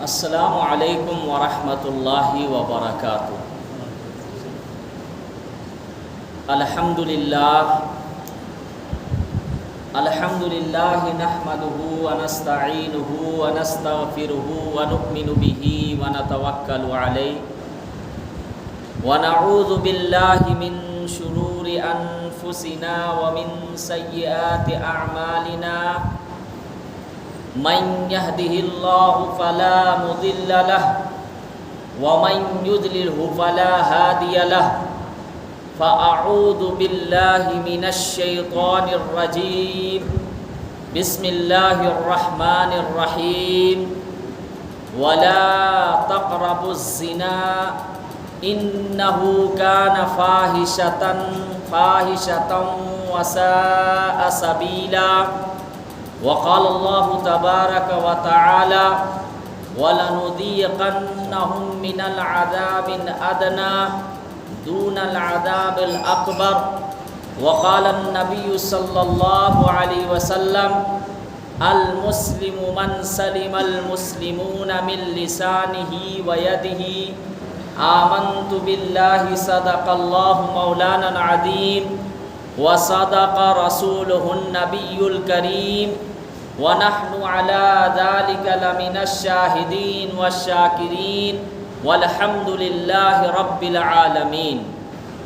السلام علیکم ورحمۃ اللہ وبرکاتہ۔ الحمدللہ نحمدہ ونستعینہ ونستغفرہ ونؤمن بہ ونتوکل علیہ ونعوذ باللہ من شرور انفسنا ومن سیئات اعمالنا من يهده الله فلا مضل له ومن يضلله فلا هادي له فأعوذ بالله من الشيطان الرجيم بسم الله الرحمن الرحيم ولا تقربوا الزنا إنه كان فاحشة وساء سبيلا وقال الله تبارك وتعالى وَلَنُذِيقَنَّهُم مِّنَ الْعَذَابِ الْأَدْنَىٰ دُونَ الْعَذَابِ الْأَكْبَرِ وقال النبي صلى الله عليه وسلم المسلم من سلم المسلمون من لسانه ويده آمنت بالله صدق الله مولانا العظيم وصدق رسوله النبي الكريم وَنَحْنُ عَلَىٰ ذَلِكَ لَمِنَ الشَّاهِدِينَ وَالشَّاكِرِينَ وَالْحَمْدُ لِلَّهِ رَبِّ الْعَالَمِينَ۔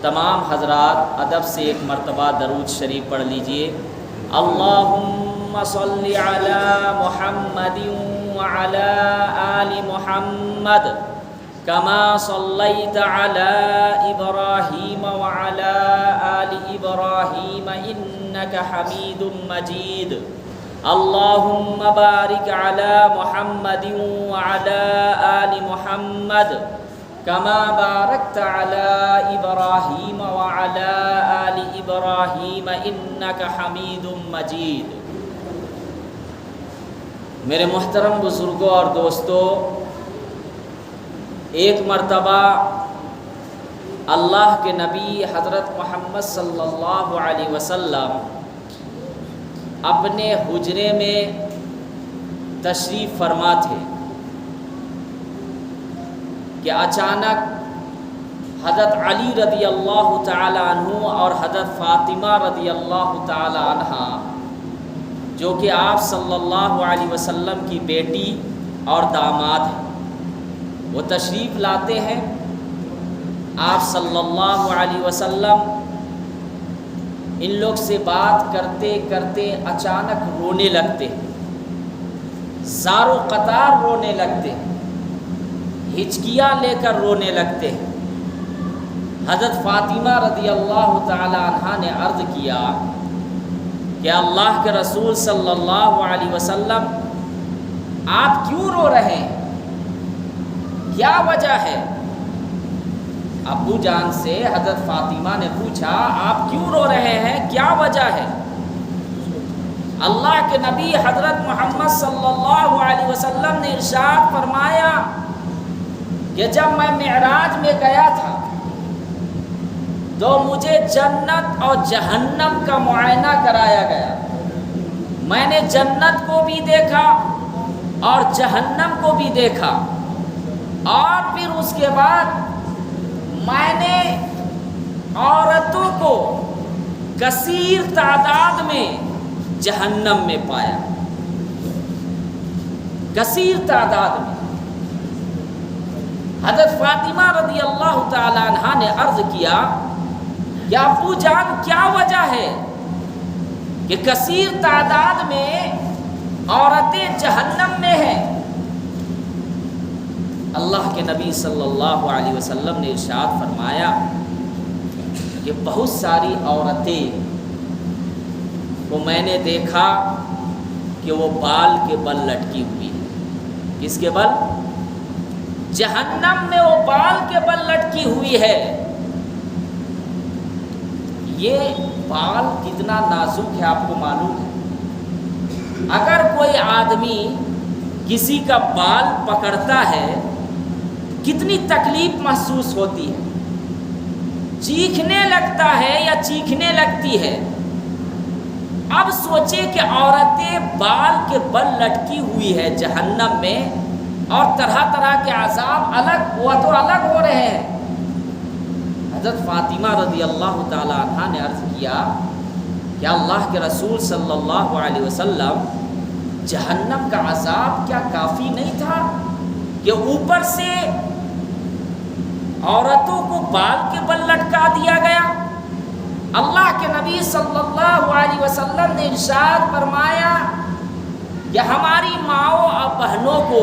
تمام حضرات ادب سے ایک مرتبہ درود شریف پڑھ لیجئے۔ اللہم صلی علی محمد وعلی آل محمد کما صلیت علی ابراہیم وعلی آل ابراہیم انک حمید مجید۔ اللہم بارک علی محمد وعلی آل محمد کما بارکت علی ابراہیم وعلی آل ابراہیم انک حمید مجید۔ میرے محترم بزرگوں اور دوستو، ایک مرتبہ اللہ کے نبی حضرت محمد صلی اللہ علیہ وسلم اپنے حجرے میں تشریف فرما تھے کہ اچانک حضرت علی رضی اللہ تعالی عنہ اور حضرت فاطمہ رضی اللہ تعالی عنہ، جو کہ آپ صلی اللہ علیہ وسلم کی بیٹی اور داماد ہیں، وہ تشریف لاتے ہیں۔ آپ صلی اللہ علیہ وسلم ان لوگ سے بات کرتے کرتے اچانک رونے لگتے ہیں، زار و قطار رونے لگتے ہیں، ہچکیاں لے کر رونے لگتے ہیں۔ حضرت فاطمہ رضی اللہ تعالی عنہ نے عرض کیا کہ اللہ کے رسول صلی اللہ علیہ وسلم آپ کیوں رو رہے ہیں؟ کیا وجہ ہے؟ ابو جان سے حضرت فاطمہ نے پوچھا آپ کیوں رو رہے ہیں، کیا وجہ ہے؟ اللہ کے نبی حضرت محمد صلی اللہ علیہ وسلم نے ارشاد فرمایا کہ جب میں معراج میں گیا تھا تو مجھے جنت اور جہنم کا معائنہ کرایا گیا۔ میں نے جنت کو بھی دیکھا اور جہنم کو بھی دیکھا، اور پھر اس کے بعد میں نے عورتوں کو کثیر تعداد میں جہنم میں پایا، کثیر تعداد میں۔ حضرت فاطمہ رضی اللہ تعالی عنہ نے عرض کیا کہ ابو جان کیا وجہ ہے کہ کثیر تعداد میں عورتیں جہنم میں ہیں؟ اللہ کے نبی صلی اللہ علیہ وسلم نے ارشاد فرمایا کہ بہت ساری عورتیں کو میں نے دیکھا کہ وہ بال کے بل لٹکی ہوئی ہے۔ کس کے بل؟ جہنم میں وہ بال کے بل لٹکی ہوئی ہے۔ یہ بال کتنا نازک ہے آپ کو معلوم ہے؟ اگر کوئی آدمی کسی کا بال پکڑتا ہے کتنی تکلیف محسوس ہوتی ہے، چیخنے لگتا ہے یا چیخنے لگتی ہے۔ اب سوچے کہ عورتیں بال کے بل لٹکی ہوئی ہے جہنم میں، اور طرح طرح کے عذاب الگ ہو رہے ہیں۔ حضرت فاطمہ رضی اللہ تعالی عنہ نے عرض کیا کہ اللہ کے رسول صلی اللہ علیہ وسلم، جہنم کا عذاب کیا کافی نہیں تھا کہ اوپر سے عورتوں کو بال کے بل لٹکا دیا گیا؟ اللہ کے نبی صلی اللہ علیہ وسلم نے ارشاد فرمایا کہ ہماری ماؤں اور بہنوں کو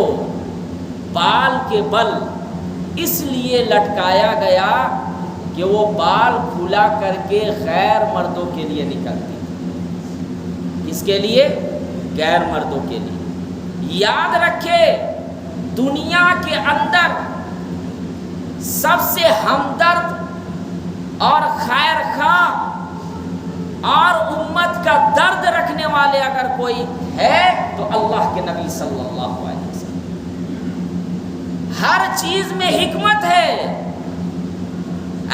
بال کے بل اس لیے لٹکایا گیا کہ وہ بال کھلا کر کے غیر مردوں کے لیے نکلتی تھی۔ اس کے لیے غیر مردوں کے لیے۔ یاد رکھے، دنیا کے اندر سب سے ہمدرد اور خیر خواہ اور امت کا درد رکھنے والے اگر کوئی ہے تو اللہ کے نبی صلی اللہ علیہ وسلم۔ ہر چیز میں حکمت ہے،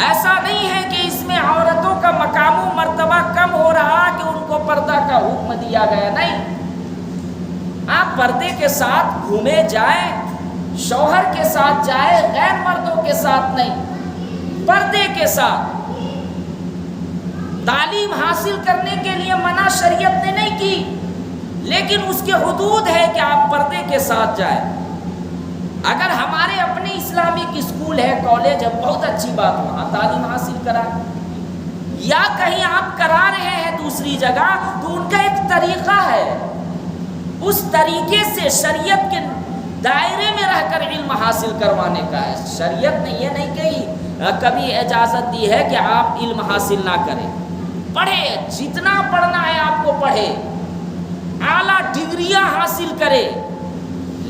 ایسا نہیں ہے کہ اس میں عورتوں کا مقام و مرتبہ کم ہو رہا کہ ان کو پردہ کا حکم دیا گیا، نہیں۔ آپ پردے کے ساتھ گھومے جائیں، شوہر کے ساتھ جائے، غیر مردوں کے ساتھ نہیں، پردے کے ساتھ۔ تعلیم حاصل کرنے کے لیے منع شریعت نے نہیں کی، لیکن اس کے حدود ہے کہ آپ پردے کے ساتھ جائیں۔ اگر ہمارے اپنے اسلامک اسکول ہے، کالج ہے، بہت اچھی بات، وہاں تعلیم حاصل کرائیں، یا کہیں آپ کرا رہے ہیں دوسری جگہ تو ان کا ایک طریقہ ہے، اس طریقے سے شریعت کے دائرے میں رہ کر علم حاصل کروانے کا ہے۔ شریعت نے یہ نہیں کہی، کبھی اجازت دی ہے کہ آپ علم حاصل نہ کریں، پڑھے، جتنا پڑھنا ہے آپ کو پڑھے، اعلیٰ ڈگریاں حاصل کرے،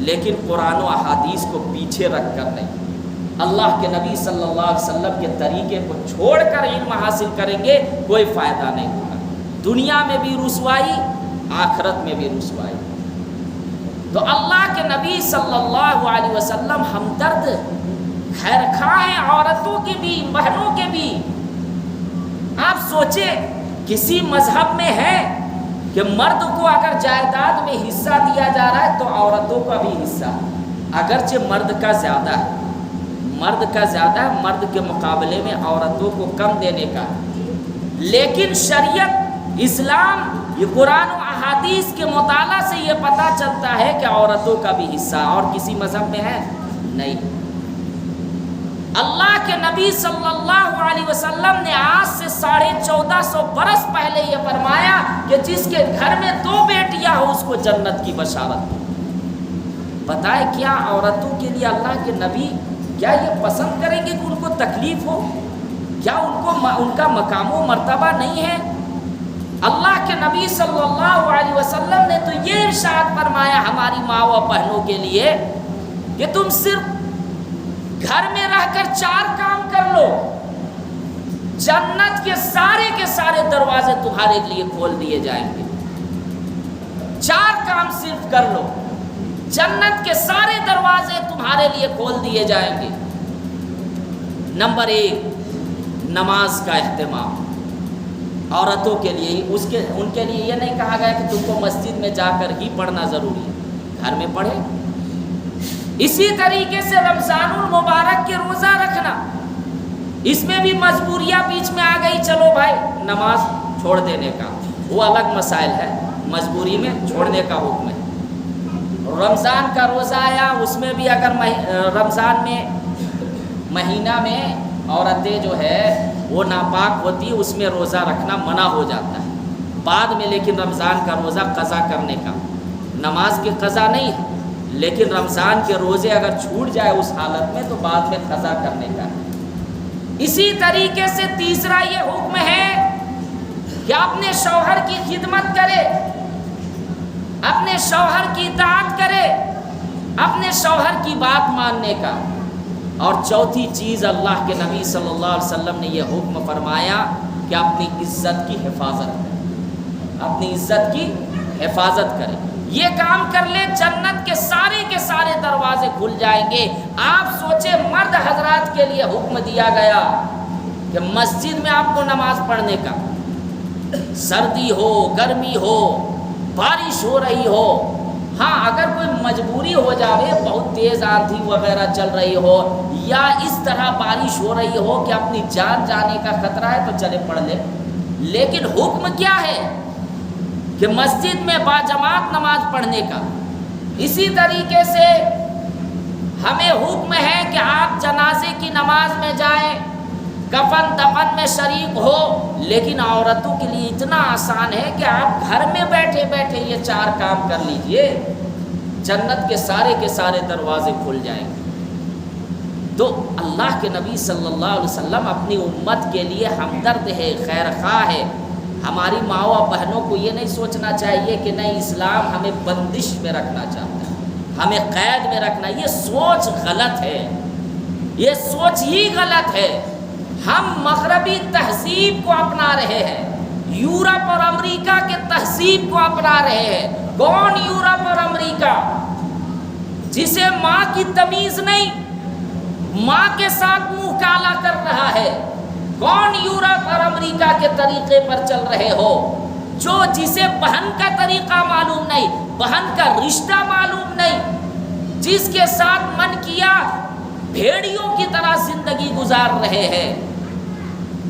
لیکن قرآن و احادیث کو پیچھے رکھ کر نہیں۔ اللہ کے نبی صلی اللہ علیہ وسلم کے طریقے کو چھوڑ کر علم حاصل کریں گے کوئی فائدہ نہیں ہوگا، دنیا میں بھی رسوائی، آخرت میں بھی رسوائی۔ تو اللہ کے نبی صلی اللہ علیہ وسلم ہمدرد خیر خواہ ہیں، عورتوں کی بھی، بہنوں کے بھی۔ آپ سوچیں، کسی مذہب میں ہے کہ مرد کو اگر جائیداد میں حصہ دیا جا رہا ہے تو عورتوں کا بھی حصہ، اگرچہ مرد کا زیادہ ہے، مرد کے مقابلے میں عورتوں کو کم دینے کا، لیکن شریعت، اسلام، یہ قرآن و احادیث کے مطالعہ سے یہ پتہ چلتا ہے کہ عورتوں کا بھی حصہ، اور کسی مذہب میں ہے نہیں۔ اللہ کے نبی صلی اللہ علیہ وسلم نے آج سے 1450 برس پہلے یہ فرمایا کہ جس کے گھر میں 2 بیٹیاں ہو اس کو جنت کی بشارت۔ بتائے کیا عورتوں کے لیے اللہ کے نبی کیا یہ پسند کریں گے کہ ان کو تکلیف ہو؟ کیا ان کا مقام و مرتبہ نہیں ہے؟ اللہ کے نبی صلی اللہ علیہ وسلم نے تو یہ ارشاد فرمایا ہماری ماں و بہنوں کے لیے کہ تم صرف گھر میں رہ کر 4 کام کر لو، جنت کے سارے دروازے تمہارے لیے کھول دیے جائیں گے۔ 4 کام صرف کر لو، جنت کے سارے دروازے تمہارے لیے کھول دیے جائیں گے۔ نمبر 1، نماز کا اہتمام عورتوں کے لیے، ان کے لیے یہ نہیں کہا گیا کہ تم کو مسجد میں جا کر ہی پڑھنا ضروری ہے، گھر میں پڑھے۔ اسی طریقے سے رمضان المبارک کے روزہ رکھنا، اس میں بھی مجبوریاں بیچ میں آ گئی، چلو بھائی نماز چھوڑ دینے کا، وہ الگ مسائل ہے، مجبوری میں چھوڑنے کا حکم ہے۔ رمضان کا روزہ آیا، اس میں بھی اگر رمضان میں مہینہ میں عورتیں جو ہے وہ ناپاک ہوتی، اس میں روزہ رکھنا منع ہو جاتا ہے بعد میں، لیکن رمضان کا روزہ قضا کرنے کا، نماز کی قضا نہیں ہے، لیکن رمضان کے روزے اگر چھوٹ جائے اس حالت میں تو بعد میں قضا کرنے کا ہے۔ اسی طریقے سے تیسرا یہ حکم ہے کہ اپنے شوہر کی خدمت کرے، اپنے شوہر کی اطاعت کرے، اپنے شوہر کی بات ماننے کا۔ اور چوتھی چیز اللہ کے نبی صلی اللہ علیہ وسلم نے یہ حکم فرمایا کہ اپنی عزت کی حفاظت کرے، اپنی عزت کی حفاظت کرے۔ یہ کام کر لے، جنت کے سارے دروازے کھل جائیں گے۔ آپ سوچیں، مرد حضرات کے لیے حکم دیا گیا کہ مسجد میں آپ کو نماز پڑھنے کا، سردی ہو، گرمی ہو، بارش ہو رہی ہو، ہاں اگر کوئی مجبوری ہو جاوے، بہت تیز آندھی وغیرہ چل رہی ہو یا اس طرح بارش ہو رہی ہو کہ اپنی جان جانے کا خطرہ ہے تو چلے پڑھ لے، لیکن حکم کیا ہے کہ مسجد میں باجماعت نماز پڑھنے کا۔ اسی طریقے سے ہمیں حکم ہے کہ آپ جنازے کی نماز میں جائیں، کفن دفن میں شریک ہو، لیکن عورتوں کے لیے اتنا آسان ہے کہ آپ گھر میں بیٹھے بیٹھے یہ 4 کام کر لیجئے، جنت کے سارے دروازے کھل جائیں گے۔ تو اللہ کے نبی صلی اللہ علیہ وسلم اپنی امت کے لیے ہمدرد ہے، خیر خواہ ہے۔ ہماری ماں و بہنوں کو یہ نہیں سوچنا چاہیے کہ نہیں اسلام ہمیں بندش میں رکھنا چاہتا ہے، ہمیں قید میں رکھنا، یہ سوچ غلط ہے، یہ سوچ ہی غلط ہے۔ ہم مغربی تہذیب کو اپنا رہے ہیں، یورپ اور امریکہ کے تہذیب کو اپنا رہے ہیں۔ کون یورپ اور امریکہ جسے ماں کی تمیز نہیں، ماں کے ساتھ منہ کالا کر رہا ہے؟ کون یورپ اور امریکہ کے طریقے پر چل رہے ہو؟ جسے بہن کا طریقہ معلوم نہیں، بہن کا رشتہ معلوم نہیں، جس کے ساتھ من کیا بھیڑیوں کی طرح زندگی گزار رہے ہیں۔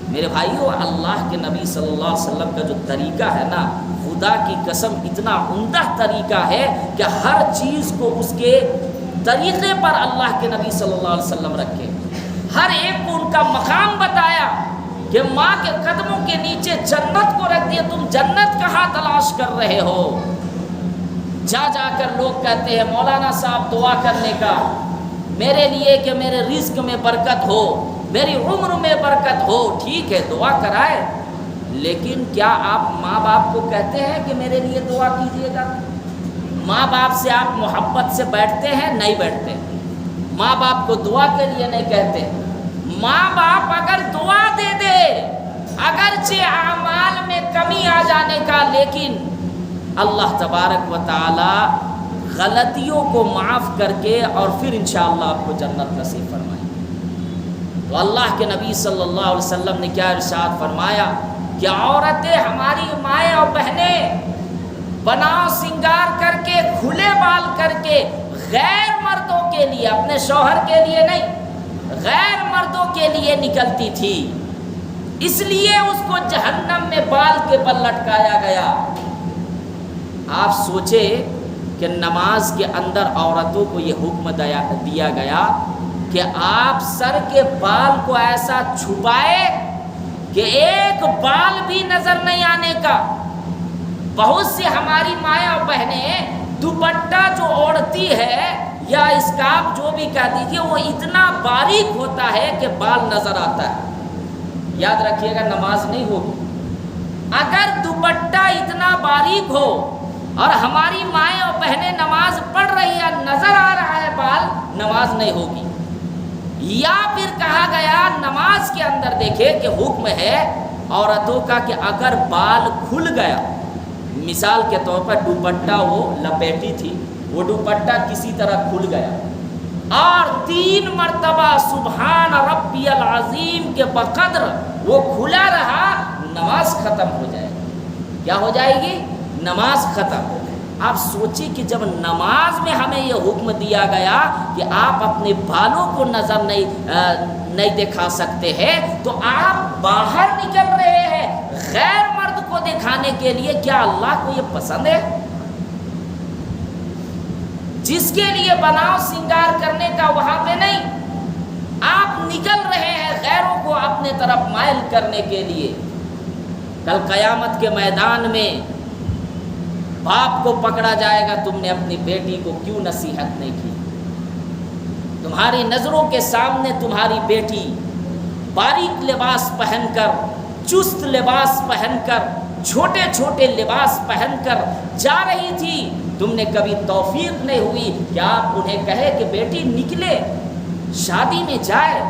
میرے بھائیو، اللہ کے نبی صلی اللہ علیہ وسلم کا جو طریقہ ہے نا، خدا کی قسم اتنا عمدہ طریقہ ہے کہ ہر چیز کو اس کے طریقے پر اللہ کے نبی صلی اللہ علیہ وسلم رکھے، ہر ایک کو ان کا مقام بتایا کہ ماں کے قدموں کے نیچے جنت کو رکھ دیا۔ تم جنت کہاں تلاش کر رہے ہو؟ جا کر لوگ کہتے ہیں مولانا صاحب دعا کرنے کا میرے لیے کہ میرے رزق میں برکت ہو، میری عمر میں برکت ہو۔ ٹھیک ہے، دعا کرائے، لیکن کیا آپ ماں باپ کو کہتے ہیں کہ میرے لیے دعا کیجیے گا؟ ماں باپ سے آپ محبت سے بیٹھتے ہیں؟ نہیں بیٹھتے۔ ماں باپ کو دعا کے لیے نہیں کہتے۔ ماں باپ اگر دعا دے دے، اگرچہ اعمال میں کمی آ جانے کا، لیکن اللہ تبارک و تعالی غلطیوں کو معاف کر کے اور پھر انشاءاللہ آپ کو جنت نصیب فرمائے۔ تو اللہ کے نبی صلی اللہ علیہ وسلم نے کیا ارشاد فرمایا کہ عورتیں، ہماری مائیں اور بہنیں بناؤ سنگار کر کے، کھلے بال کر کے، غیر مردوں کے لیے، اپنے شوہر کے لیے نہیں، غیر مردوں کے لیے نکلتی تھی، اس لیے اس کو جہنم میں بال کے بل لٹکایا گیا۔ آپ سوچے کہ نماز کے اندر عورتوں کو یہ حکم دیا گیا کہ آپ سر کے بال کو ایسا چھپائے کہ ایک بال بھی نظر نہیں آنے کا۔ بہت سی ہماری مائیں اور بہنیں دوپٹہ جو اوڑھتی ہے یا اسکارف جو بھی کہہ دیجیے، وہ اتنا باریک ہوتا ہے کہ بال نظر آتا ہے۔ یاد رکھیے گا، نماز نہیں ہوگی اگر دوپٹہ اتنا باریک ہو اور ہماری مائیں اور بہنیں نماز پڑھ رہی ہے، نظر آ رہا ہے بال، نماز نہیں ہوگی۔ یا پھر کہا گیا نماز کے اندر دیکھے کہ حکم ہے عورتوں کا کہ اگر بال کھل گیا، مثال کے طور پر دوپٹہ وہ لپیٹی تھی، وہ دوپٹہ کسی طرح کھل گیا اور 3 مرتبہ سبحان ربی العظیم کے بقدر وہ کھلا رہا، نماز ختم ہو جائے گی۔ کیا ہو جائے گی؟ نماز ختم۔ آپ سوچیں کہ جب نماز میں ہمیں یہ حکم دیا گیا کہ آپ اپنے بالوں کو نظر نہیں دکھا سکتے ہیں، تو آپ باہر نکل رہے ہیں غیر مرد کو دکھانے کے لیے، کیا اللہ کو یہ پسند ہے؟ جس کے لیے بناؤ سنگار کرنے کا وہاں پہ نہیں، آپ نکل رہے ہیں غیروں کو اپنے طرف مائل کرنے کے لیے۔ کل قیامت کے میدان میں باپ کو پکڑا جائے گا، تم نے اپنی بیٹی کو کیوں نصیحت نہیں کی؟ تمہاری نظروں کے سامنے تمہاری بیٹی باریک لباس پہن کر، چست لباس پہن کر، چھوٹے چھوٹے لباس پہن کر جا رہی تھی، تم نے کبھی توفیق نہیں ہوئی کہ آپ انہیں کہے کہ بیٹی نکلے، شادی میں جائے،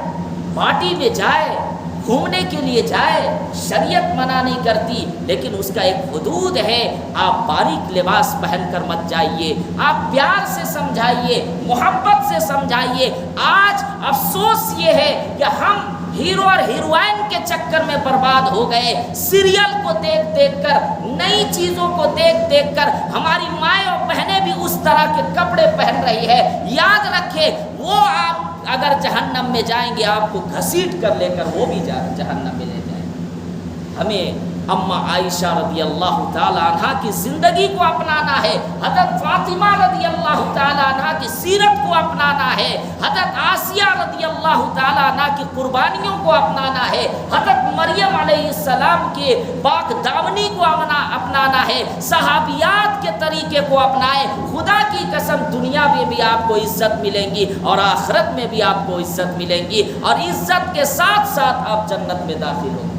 پارٹی میں جائے، گھومنے کے لیے جائے، شریعت منع نہیں کرتی، لیکن اس کا ایک حدود ہے۔ آپ باریک لباس پہن کر مت جائیے، آپ پیار سے سمجھائیے، محبت سے سمجھائیے۔ آج افسوس یہ ہے کہ ہم ہیرو اور ہیروئن کے چکر میں برباد ہو گئے، سیریل کو دیکھ دیکھ کر، نئی چیزوں کو دیکھ دیکھ کر ہماری مائیں اور بہنیں بھی اس طرح کے کپڑے پہن رہی ہے۔ یاد رکھے وہ آپ اگر جہنم میں جائیں گے آپ کو گھسیٹ کر لے کر وہ بھی جہنم میں لے جائیں گے۔ ہمیں اما عائشہ رضی اللہ تعالی عنہ کی زندگی کو اپنانا ہے، حضرت فاطمہ رضی اللہ تعالی عنہ کی سیرت کو اپنانا ہے، حضرت آسیہ رضی اللہ تعالی عنہ کی قربانیوں کو اپنانا ہے، حضرت مریم علیہ السلام کے پاک دامنی کو اپنانا ہے، صحابیات کے طریقے کو اپنائیں۔ خدا کی قسم دنیا میں بھی آپ کو عزت ملیں گی اور آخرت میں بھی آپ کو عزت ملیں گی، اور عزت کے ساتھ ساتھ آپ جنت میں داخل ہوں گے۔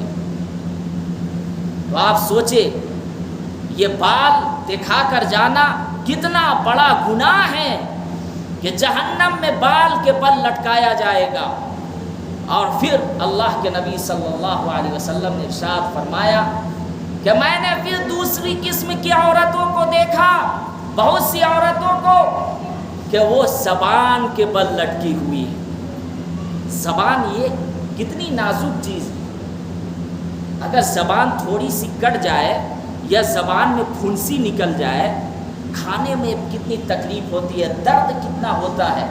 تو آپ سوچیں یہ بال دکھا کر جانا کتنا بڑا گناہ ہے کہ جہنم میں بال کے بل لٹکایا جائے گا۔ اور پھر اللہ کے نبی صلی اللہ علیہ وسلم نے ارشاد فرمایا کہ میں نے پھر دوسری قسم کی عورتوں کو دیکھا، بہت سی عورتوں کو، کہ وہ زبان کے بل لٹکی ہوئی ہے۔ زبان یہ کتنی نازک چیز ہے، اگر زبان تھوڑی سی کٹ جائے یا زبان میں پھنسی نکل جائے، کھانے میں کتنی تکلیف ہوتی ہے، درد کتنا ہوتا ہے،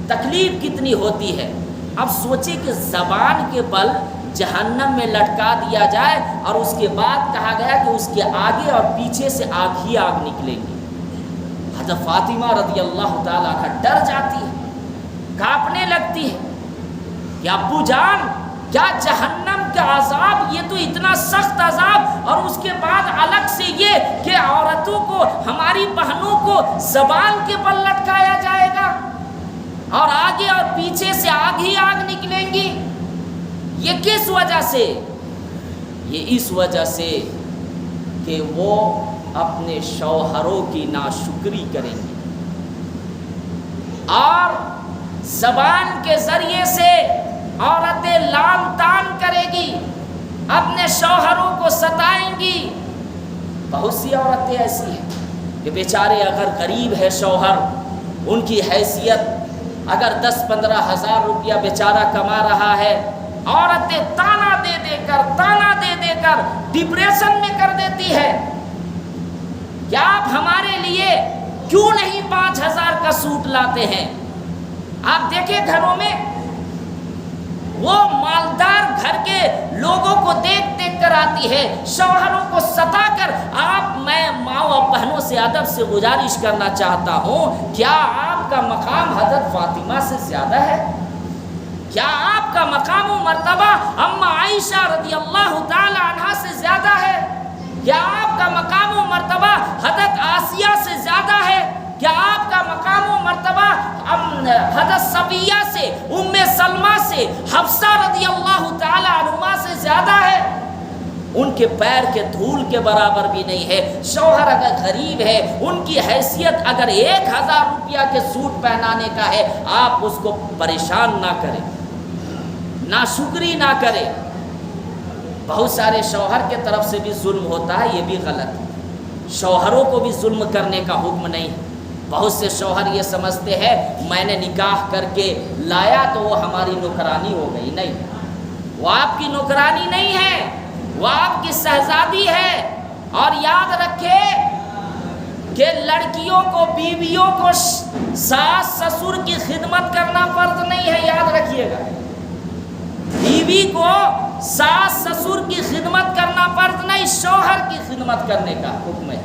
تکلیف کتنی ہوتی ہے۔ اب سوچیں کہ زبان کے بل جہنم میں لٹکا دیا جائے اور اس کے بعد کہا گیا کہ اس کے آگے اور پیچھے سے آگ ہی آگ نکلیں گی۔ حضرت فاطمہ رضی اللہ تعالیٰ عنہ ڈر جاتی ہے، کانپنے لگتی ہے کہ ابو جان کیا جہنم کا عذاب، یہ تو اتنا سخت عذاب، اور اس کے بعد الگ سے یہ کہ عورتوں کو، ہماری بہنوں کو زبان کے بل لٹکایا جائے گا اور آگے اور پیچھے سے آگ ہی آگ نکلیں گی۔ یہ کس وجہ سے؟ یہ اس وجہ سے کہ وہ اپنے شوہروں کی ناشکری کریں گے اور زبان کے ذریعے سے عورتیں لام تان کرے گی، اپنے شوہروں کو ستائیں گی۔ بہت سی عورتیں ایسی ہیں کہ بیچارے اگر غریب ہے شوہر، ان کی حیثیت اگر 10-15 ہزار روپیہ بیچارہ کما رہا ہے، عورتیں تانا دے دے کر ڈپریشن میں کر دیتی ہے کہ آپ ہمارے لیے کیوں نہیں 5,000 کا سوٹ لاتے ہیں۔ آپ دیکھیں گھروں میں وہ مالدار گھر کے لوگوں کو دیکھ دیکھ کر آتی ہے، شوہروں کو ستا کر میں ماں و بہنوں سے ادب سے گزارش کرنا چاہتا ہوں، کیا آپ کا مقام حضرت فاطمہ سے زیادہ ہے؟ کیا آپ کا مقام و مرتبہ اما عائشہ رضی اللہ تعالی عنہا سے زیادہ ہے؟ کیا آپ کا مقام و مرتبہ حضرت آسیہ سے زیادہ ہے؟ کیا آپ کا مقام و مرتبہ حضرت صفیہ سے، ام سلمہ سے، حفصہ رضی اللہ تعالی عنہما سے زیادہ ہے؟ ان کے پیر کے دھول کے برابر بھی نہیں ہے۔ شوہر اگر غریب ہے، ان کی حیثیت اگر 1,000 روپیہ کے سوٹ پہنانے کا ہے، آپ اس کو پریشان نہ کریں، ناشکری نہ کریں۔ بہت سارے شوہر کے طرف سے بھی ظلم ہوتا ہے، یہ بھی غلط ہے، شوہروں کو بھی ظلم کرنے کا حکم نہیں۔ بہت سے شوہر یہ سمجھتے ہیں میں نے نکاح کر کے لایا تو وہ ہماری نوکرانی ہو گئی، نہیں، وہ آپ کی نوکرانی نہیں ہے، وہ آپ کی شہزادی ہے۔ اور یاد رکھے کہ لڑکیوں کو، بیویوں کو ساس سسر کی خدمت کرنا فرض نہیں ہے، یاد رکھیے گا، بیوی کو ساس سسر کی خدمت کرنا فرض نہیں، شوہر کی خدمت کرنے کا حکم ہے۔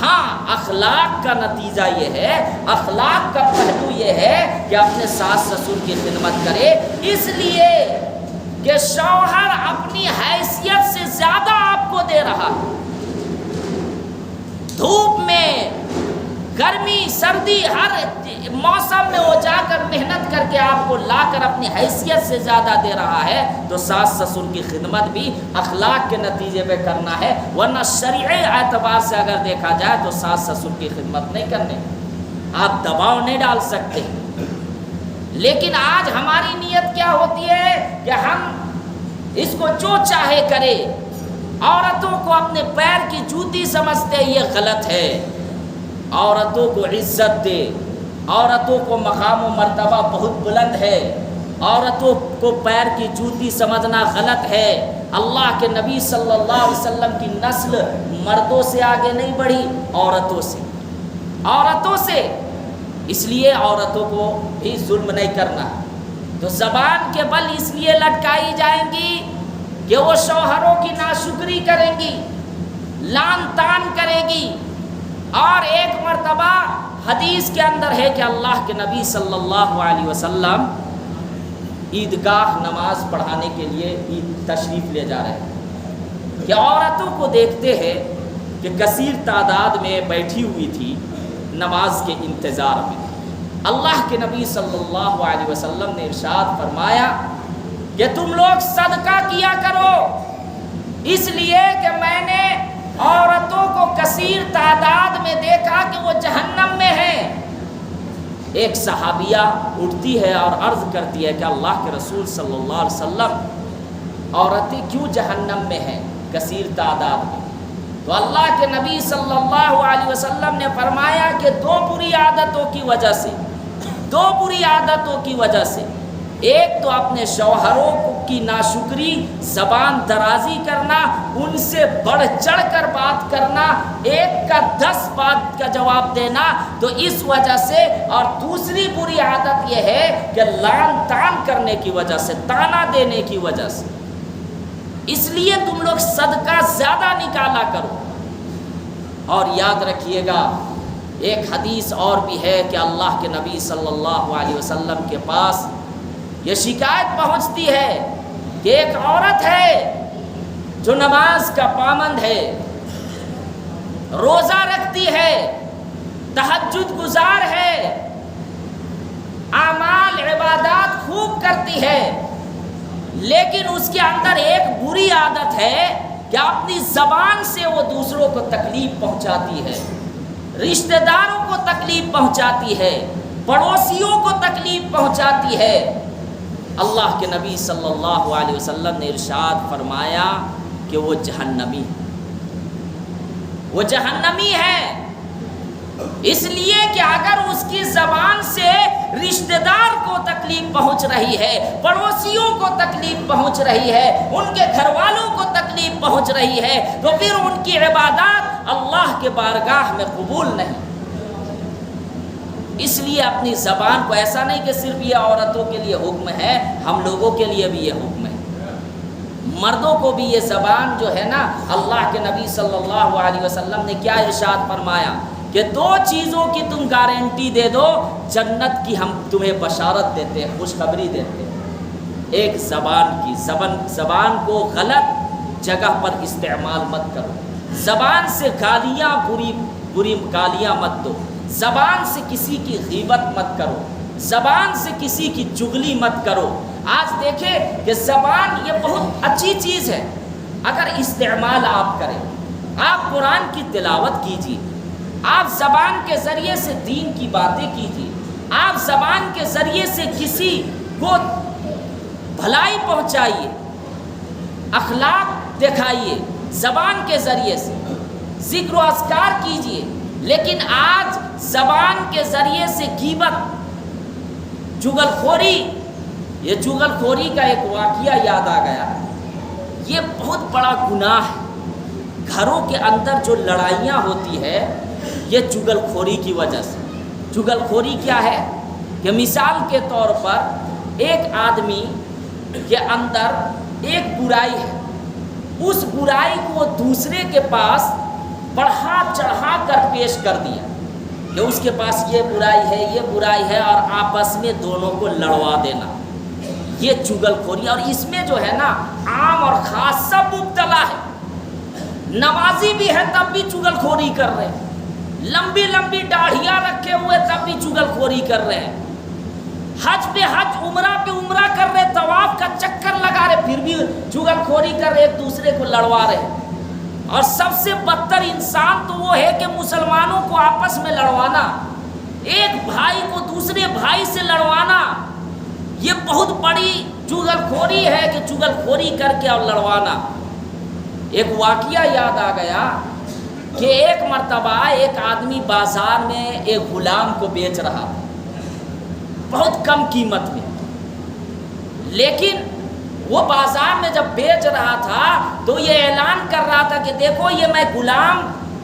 ہاں، اخلاق کا نتیجہ یہ ہے، اخلاق کا پہلو یہ ہے کہ اپنے ساس سسر کی خدمت کرے، اس لیے کہ شوہر اپنی حیثیت سے زیادہ آپ کو دے رہا ہے۔ دھوپ میں، گرمی، سردی، ہر موسم میں وہ جا کر محنت کر کے آپ کو لا کر اپنی حیثیت سے زیادہ دے رہا ہے، تو ساس سسر کی خدمت بھی اخلاق کے نتیجے پہ کرنا ہے، ورنہ شرعی اعتبار سے اگر دیکھا جائے تو ساس سسر کی خدمت نہیں کرنے، آپ دباؤ نہیں ڈال سکتے۔ لیکن آج ہماری نیت کیا ہوتی ہے کہ ہم اس کو جو چاہے کرے، عورتوں کو اپنے پیر کی جوتی سمجھتے، یہ غلط ہے۔ عورتوں کو عزت دے، عورتوں کو مقام و مرتبہ بہت بلند ہے، عورتوں کو پیر کی جوتی سمجھنا غلط ہے۔ اللہ کے نبی صلی اللہ علیہ وسلم کی نسل مردوں سے آگے نہیں بڑھی، عورتوں سے۔ اس لیے عورتوں کو بھی ظلم نہیں کرنا۔ تو زبان کے بل اس لیے لٹکائی جائیں گی کہ وہ شوہروں کی ناشکری کریں گی، لعن طعن کرے گی۔ اور ایک مرتبہ حدیث کے اندر ہے کہ اللہ کے نبی صلی اللہ علیہ وسلم عیدگاہ نماز پڑھانے کے لیے تشریف لے جا رہے ہیں کہ عورتوں کو دیکھتے ہیں کہ کثیر تعداد میں بیٹھی ہوئی تھی نماز کے انتظار میں۔ اللہ کے نبی صلی اللہ علیہ وسلم نے ارشاد فرمایا کہ تم لوگ صدقہ کیا کرو، اس لیے کہ میں نے عورتوں کو کثیر تعداد میں دیکھا کہ وہ جہنم میں ہیں۔ ایک صحابیہ اٹھتی ہے اور عرض کرتی ہے کہ اللہ کے رسول صلی اللہ علیہ وسلم، عورتیں کیوں جہنم میں ہیں کثیر تعداد میں؟ تو اللہ کے نبی صلی اللہ علیہ وسلم نے فرمایا کہ دو بری عادتوں کی وجہ سے ایک تو اپنے شوہروں کی ناشکری، زبان درازی کرنا، ان سے بڑھ چڑھ کر بات کرنا، ایک کا 10 بات کا جواب دینا، تو اس وجہ سے، اور دوسری بری عادت یہ ہے کہ لعن طعن کرنے کی وجہ سے، طعنہ دینے کی وجہ سے۔ اس لیے تم لوگ صدقہ زیادہ نکالا کرو۔ اور یاد رکھیے گا ایک حدیث اور بھی ہے کہ اللہ کے نبی صلی اللہ علیہ وسلم کے پاس یہ شکایت پہنچتی ہے کہ ایک عورت ہے جو نماز کا پابند ہے، روزہ رکھتی ہے، تہجد گزار ہے، اعمال عبادات خوب کرتی ہے، لیکن اس کے اندر ایک بری عادت ہے کہ اپنی زبان سے وہ دوسروں کو تکلیف پہنچاتی ہے، رشتہ داروں کو تکلیف پہنچاتی ہے، پڑوسیوں کو تکلیف پہنچاتی ہے۔ اللہ کے نبی صلی اللہ علیہ وسلم نے ارشاد فرمایا کہ وہ جہنمی ہے، اس لیے کہ اگر اس کی زبان سے رشتہ دار کو تکلیف پہنچ رہی ہے، پڑوسیوں کو تکلیف پہنچ رہی ہے، ان کے گھر والوں کو تکلیف پہنچ رہی ہے، تو پھر ان کی عبادات اللہ کے بارگاہ میں قبول نہیں۔ اس لیے اپنی زبان کو، ایسا نہیں کہ صرف یہ عورتوں کے لیے حکم ہے، ہم لوگوں کے لیے بھی یہ حکم ہے، مردوں کو بھی یہ زبان جو ہے نا، اللہ کے نبی صلی اللہ علیہ وسلم نے کیا ارشاد فرمایا کہ 2 چیزوں کی تم گارنٹی دے دو، جنت کی ہم تمہیں بشارت دیتے ہیں، خوشخبری دیتے ہیں۔ ایک زبان کو غلط جگہ پر استعمال مت کرو، زبان سے گالیاں، بری گالیاں مت دو، زبان سے کسی کی غیبت مت کرو، زبان سے کسی کی چغلی مت کرو۔ آج دیکھیں کہ زبان یہ بہت اچھی چیز ہے، اگر استعمال آپ کریں، آپ قرآن کی تلاوت کیجیے، آپ زبان کے ذریعے سے دین کی باتیں کیجیے، آپ زبان کے ذریعے سے کسی کو بھلائی پہنچائیے، اخلاق دکھائیے، زبان کے ذریعے سے ذکر و اذکار کیجیے۔ لیکن آج زبان کے ذریعے سے غیبت، چغل خوری، یہ چغل خوری کا ایک واقعہ یاد آ گیا، یہ بہت بڑا گناہ ہے۔ گھروں کے اندر جو لڑائیاں ہوتی ہے یہ چغل خوری کی وجہ سے۔ چغل خوری کیا ہے کہ مثال کے طور پر ایک آدمی کے اندر ایک برائی ہے، اس برائی کو دوسرے کے پاس بڑھا چڑھا کر پیش کر دیا کہ اس کے پاس یہ برائی ہے، اور آپس میں دونوں کو لڑوا دینا، یہ چغل خوری۔ اور اس میں جو ہے نا عام اور خاص سب مبتلا ہے، نمازی بھی ہے تب بھی چغل خوری کر رہے ہیں، لمبی لمبی داڑھیاں رکھے ہوئے تب بھی چغل خوری کر رہے ہیں، حج پہ حج، عمرہ پہ عمرہ کر رہے، طواف کا چکر لگا رہے، پھر بھی چغل خوری کر رہے، ایک دوسرے کو لڑوا رہے۔ اور سب سے بدتر انسان تو وہ ہے کہ مسلمانوں کو آپس میں لڑوانا، ایک بھائی کو دوسرے بھائی سے لڑوانا، یہ بہت بڑی چغل خوری ہے کہ چغل خوری کر کے اور لڑوانا۔ ایک واقعہ یاد آ گیا کہ ایک مرتبہ ایک آدمی بازار میں ایک غلام کو بیچ رہا تھا بہت کم قیمت میں، لیکن وہ بازار میں جب بیچ رہا تھا تو یہ اعلان کر رہا تھا کہ دیکھو یہ میں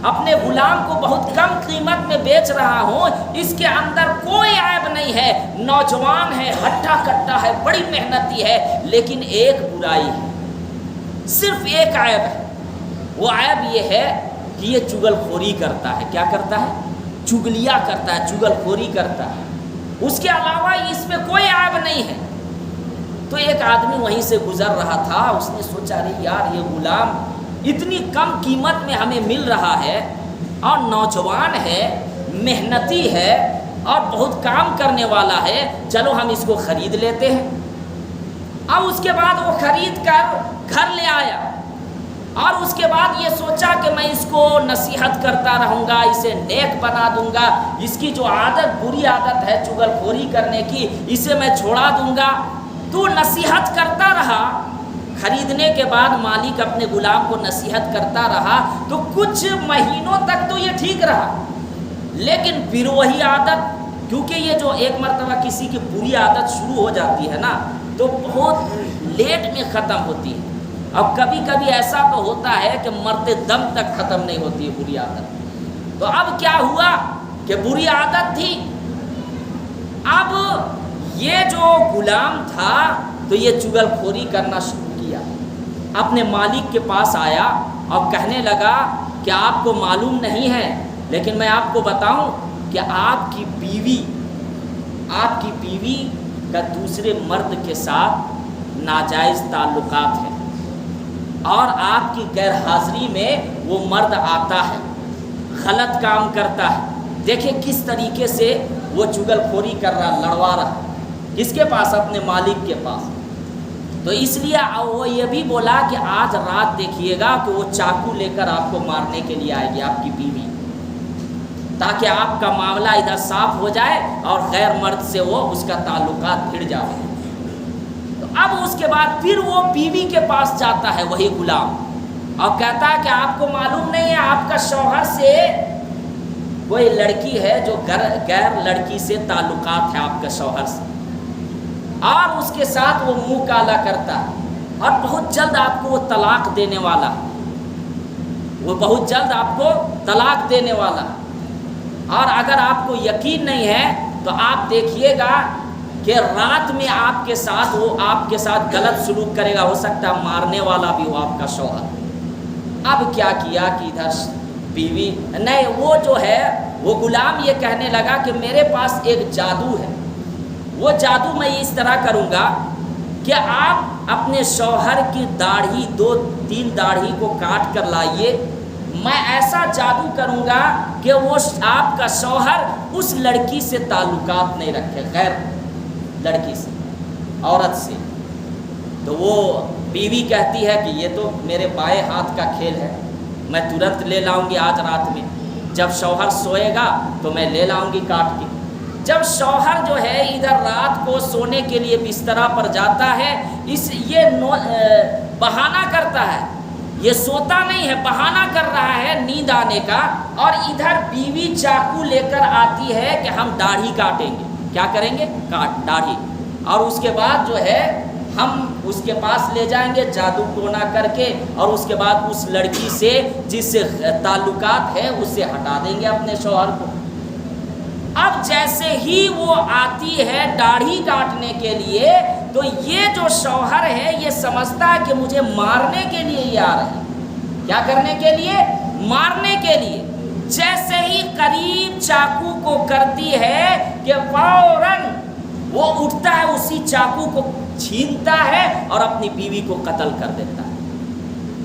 اپنے غلام کو بہت کم قیمت میں بیچ رہا ہوں، اس کے اندر کوئی عیب نہیں ہے، نوجوان ہے، ہٹا کٹا ہے، بڑی محنتی ہے، لیکن ایک برائی ہے، صرف ایک عیب ہے، وہ عیب یہ ہے کہ یہ چگل خوری کرتا ہے۔ کیا کرتا ہے؟ چگلیاں کرتا ہے، چگل خوری کرتا ہے، اس کے علاوہ اس میں کوئی عیب نہیں ہے۔ تو ایک آدمی وہیں سے گزر رہا تھا، اس نے سوچا ارے یار یہ غلام اتنی کم قیمت میں ہمیں مل رہا ہے اور نوجوان ہے، محنتی ہے اور بہت کام کرنے والا ہے، چلو ہم اس کو خرید لیتے ہیں۔ اب اس کے بعد وہ خرید کر گھر لے آیا اور اس کے بعد یہ سوچا کہ میں اس کو نصیحت کرتا رہوں گا، اسے نیک بنا دوں گا، اس کی جو عادت بری عادت ہے چغل خوری کرنے کی اسے میں چھوڑا دوں گا۔ تو نصیحت کرتا رہا، خریدنے کے بعد مالک اپنے غلام کو نصیحت کرتا رہا تو کچھ مہینوں تک تو یہ ٹھیک رہا، لیکن پھر وہی عادت، کیونکہ یہ جو ایک مرتبہ کسی کی بری عادت شروع ہو جاتی ہے نا تو بہت لیٹ میں ختم ہوتی ہے۔ اب کبھی کبھی ایسا تو ہوتا ہے کہ مرتے دم تک ختم نہیں ہوتی ہے بری عادت۔ تو اب کیا ہوا کہ بری عادت تھی، اب یہ جو غلام تھا تو یہ چغل خوری کرنا شروع کیا، اپنے مالک کے پاس آیا اور کہنے لگا کہ آپ کو معلوم نہیں ہے لیکن میں آپ کو بتاؤں کہ آپ کی بیوی کا دوسرے مرد کے ساتھ ناجائز تعلقات ہے اور آپ کی غیر حاضری میں وہ مرد آتا ہے، غلط کام کرتا ہے۔ دیکھیں کس طریقے سے وہ چغل خوری کر رہا، لڑوا رہا، کس کے پاس؟ اپنے مالک کے پاس۔ تو اس لیے وہ یہ بھی بولا کہ آج رات دیکھیے گا کہ وہ چاقو لے کر آپ کو مارنے کے لیے آئے گی، آپ کی بیوی، تاکہ آپ کا معاملہ ادھر صاف ہو جائے اور غیر مرد سے وہ اس کا تعلقات پھر جائے۔ تو اب اس کے بعد پھر وہ بیوی کے پاس جاتا ہے وہی غلام اور کہتا ہے کہ آپ کو معلوم نہیں ہے آپ کا شوہر سے کوئی لڑکی ہے جو غیر لڑکی سے تعلقات ہے آپ کا شوہر سے، اور اس کے ساتھ وہ منہ کالا کرتا ہے اور بہت جلد آپ کو وہ طلاق دینے والا، وہ بہت جلد آپ کو طلاق دینے والا۔ اور اگر آپ کو یقین نہیں ہے تو آپ دیکھیے گا کہ رات میں آپ کے ساتھ وہ آپ کے ساتھ غلط سلوک کرے گا، ہو سکتا ہے مارنے والا بھی ہو آپ کا شوہر۔ اب کیا کیا کہ ادھر بیوی نہیں، وہ جو ہے وہ غلام یہ کہنے لگا کہ میرے پاس ایک جادو ہے، وہ جادو میں اس طرح کروں گا کہ آپ اپنے شوہر کی داڑھی 2-3 داڑھی کو کاٹ کر لائیے، میں ایسا جادو کروں گا کہ وہ آپ کا شوہر اس لڑکی سے تعلقات نہیں رکھے، غیر لڑکی سے، عورت سے۔ تو وہ بیوی کہتی ہے کہ یہ تو میرے بائیں ہاتھ کا کھیل ہے، میں ترنت لے لاؤں گی آج رات میں، جب شوہر سوئے گا تو میں لے لاؤں گی کاٹ کے۔ جب شوہر جو ہے ادھر رات کو سونے کے لیے بستر پر جاتا ہے، یہ بہانہ کرتا ہے، یہ سوتا نہیں ہے، بہانہ کر رہا ہے نیند آنے کا، اور ادھر بیوی چاقو لے کر آتی ہے کہ ہم داڑھی کاٹیں گے۔ کیا کریں گے؟ داڑھی، اور اس کے بعد جو ہے ہم اس کے پاس لے جائیں گے جادو ٹونا کر کے، اور اس کے بعد اس لڑکی سے جس سے تعلقات ہے اسے ہٹا دیں گے اپنے شوہر کو۔ اب جیسے ہی وہ آتی ہے داڑھی کاٹنے کے لیے تو یہ جو شوہر ہے یہ سمجھتا ہے کہ مجھے مارنے کے لیے یہ آ رہے ہیں۔ کیا کرنے کے لیے؟ مارنے کے لیے۔ جیسے ہی قریب چاقو کو کرتی ہے کہ فوراً وہ اٹھتا ہے، اسی چاقو کو چھینتا ہے اور اپنی بیوی کو قتل کر دیتا ہے۔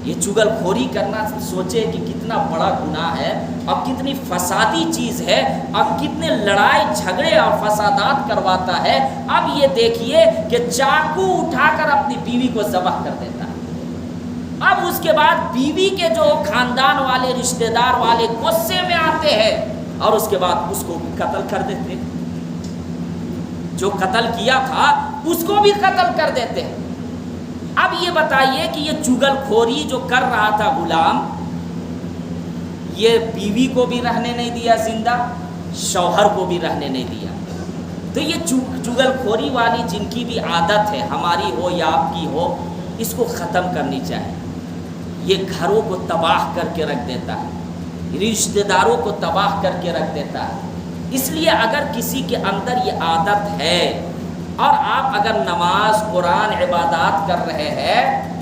یہ چغل خوری کرنا سوچے کہ کتنا بڑا گناہ ہے اور کتنی فسادی چیز ہے اور کتنے لڑائی جھگڑے اور فسادات کرواتا ہے۔ اب یہ دیکھیے کہ چاقو اٹھا کر اپنی بیوی کو ذبح کر دیتا ہے۔ اب اس کے بعد بیوی کے جو خاندان والے رشتہ دار والے غصے میں آتے ہیں اور اس کے بعد اس کو بھی قتل کر دیتے ہیں، جو قتل کیا تھا اس کو بھی قتل کر دیتے ہیں۔ اب یہ بتائیے کہ یہ چغل خوری جو کر رہا تھا غلام، یہ بیوی کو بھی رہنے نہیں دیا زندہ، شوہر کو بھی رہنے نہیں دیا۔ تو یہ چغل خوری والی جن کی بھی عادت ہے، ہماری ہو یا آپ کی ہو، اس کو ختم کرنی چاہیے۔ یہ گھروں کو تباہ کر کے رکھ دیتا ہے، رشتہ داروں کو تباہ کر کے رکھ دیتا ہے۔ اس لیے اگر کسی کے اندر یہ عادت ہے اور آپ اگر نماز، قرآن، عبادات کر رہے ہیں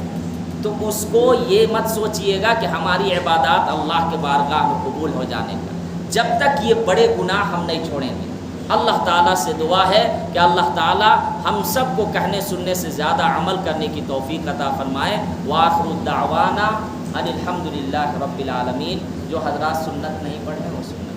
تو اس کو یہ مت سوچئے گا کہ ہماری عبادات اللہ کے بارگاہ میں قبول ہو جانے کا، جب تک یہ بڑے گناہ ہم نہیں چھوڑیں گے۔ اللہ تعالیٰ سے دعا ہے کہ اللہ تعالیٰ ہم سب کو کہنے سننے سے زیادہ عمل کرنے کی توفیق عطا فرمائے۔ وآخر الدعوانا ان الحمد للہ رب العالمین۔ جو حضرات سنت نہیں پڑھے وہ سنت